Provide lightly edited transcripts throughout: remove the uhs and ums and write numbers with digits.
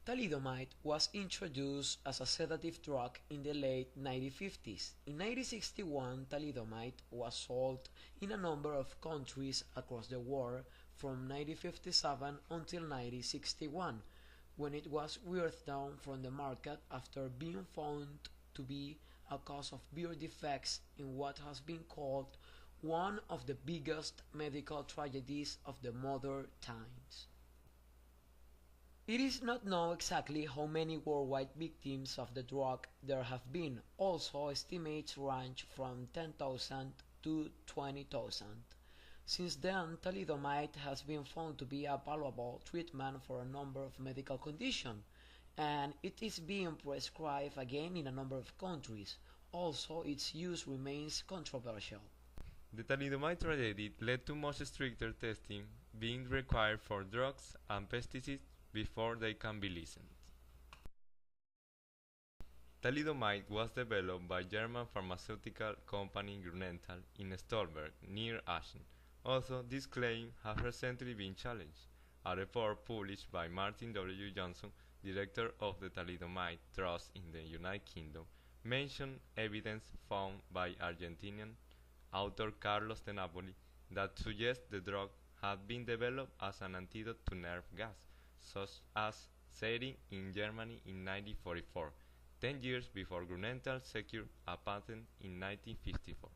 Thalidomide was introduced as a sedative drug in the late 1950s. In 1961, thalidomide was sold in a number of countries across the world from 1957 until 1961, when it was withdrawn from the market after being found to be a cause of birth defects in what has been called one of the biggest medical tragedies of the modern times. It is not known exactly how many worldwide victims of the drug there have been. Also, estimates range from 10,000 to 20,000. Since then, thalidomide has been found to be a valuable treatment for a number of medical conditions, and it is being prescribed again in a number of countries. Also, its use remains controversial. The thalidomide tragedy led to much stricter testing being required for drugs and pesticides before they can be licensed. Thalidomide was developed by German pharmaceutical company Grünenthal in Stolberg, near Aachen. Also, this claim has recently been challenged. A report published by Martin W. Johnson, director of the Thalidomide Trust in the United Kingdom, mentioned evidence found by Argentinian author Carlos de Napoli that suggests the drug had been developed as an antidote to nerve gas, such as sarin in Germany in 1944, 10 years before Grünenthal secured a patent in 1954.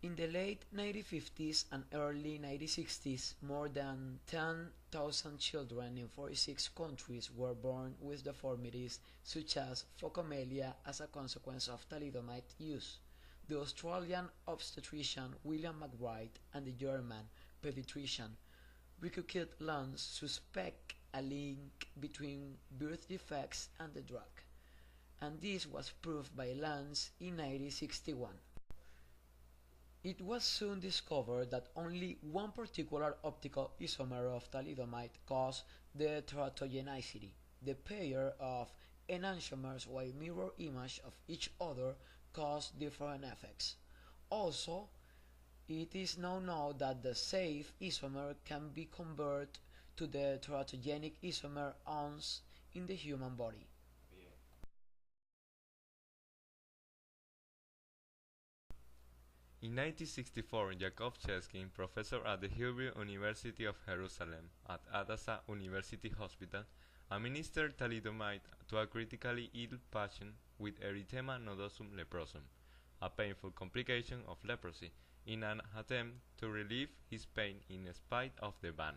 In the late 1950s and early 1960s, more than 10,000 children in 46 countries were born with deformities such as phocomelia as a consequence of thalidomide use. The Australian obstetrician William McBride and the German pediatrician Rico Lanz suspect a link between birth defects and the drug, and this was proved by Lanz in 1961. It was soon discovered that only one particular optical isomer of thalidomide caused the teratogenicity. The pair of enantiomers while mirror image of each other caused different effects. Also, it is now that the safe isomer can be converted to the teratogenic isomer ONS in the human body. In 1964, Yakov Cheskin, professor at the Hebrew University of Jerusalem at Hadassah University Hospital, administered thalidomide to a critically ill patient with erythema nodosum leprosum, a painful complication of leprosy, in an attempt to relieve his pain in spite of the ban.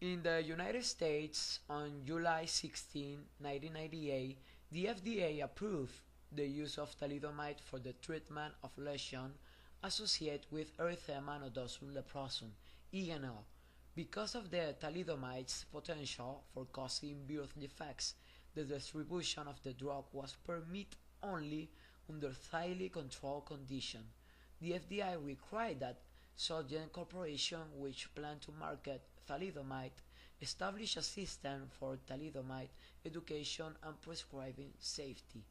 In the United States, on July 16, 1998, the FDA approved the use of thalidomide for the treatment of lesions associated with erythema nodosum leprosum (ENL). Because of the thalidomide's potential for causing birth defects, the distribution of the drug was permitted only under highly controlled conditions. The FDA required that Solgen Corporation, which planned to market thalidomide, establish a system for thalidomide education and prescribing safety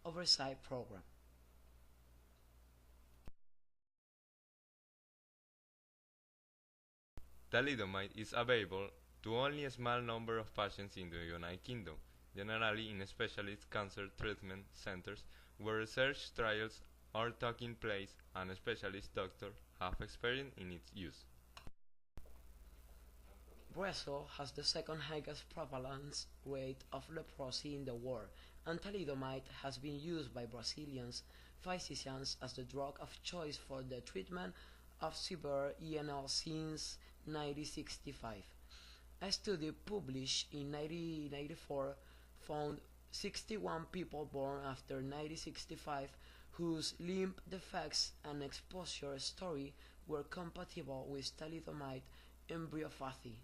oversight program. Thalidomide is available to only a small number of patients in the United Kingdom, generally in specialist cancer treatment centers where research trials are taking place and specialist doctors have experience in its use. Brazil has the second highest prevalence rate of leprosy in the world, and thalidomide has been used by Brazilian physicians as the drug of choice for the treatment of severe ENL since 1965. A study published in 1994 found 61 people born after 1965 whose limb defects and exposure story were compatible with thalidomide embryopathy.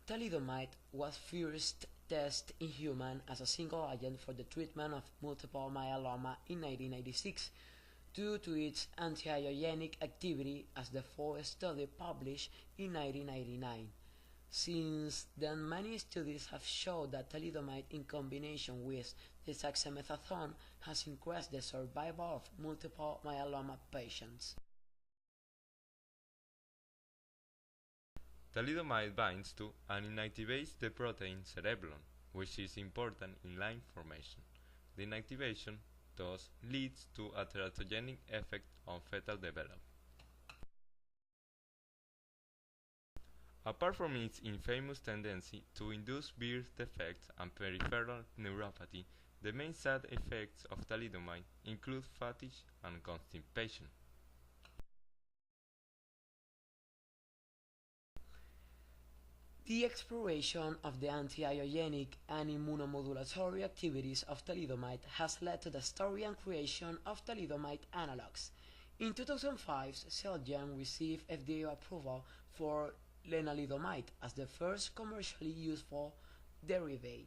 Thalidomide was first tested in humans as a single agent for the treatment of multiple myeloma in 1996 due to its anti-angiogenic activity, as the full study published in 1999. Since then, many studies have shown that thalidomide in combination with dexamethasone has increased the survival of multiple myeloma patients. Thalidomide binds to and inactivates the protein cereblon, which is important in line formation. The inactivation thus leads to a teratogenic effect on fetal development. Apart from its infamous tendency to induce birth defects and peripheral neuropathy, the main side effects of thalidomide include fatigue and constipation. The exploration of the anti-angiogenic and immunomodulatory activities of thalidomide has led to the study and creation of thalidomide analogs. In 2005, Celgene received FDA approval for lenalidomide as the first commercially useful derivative.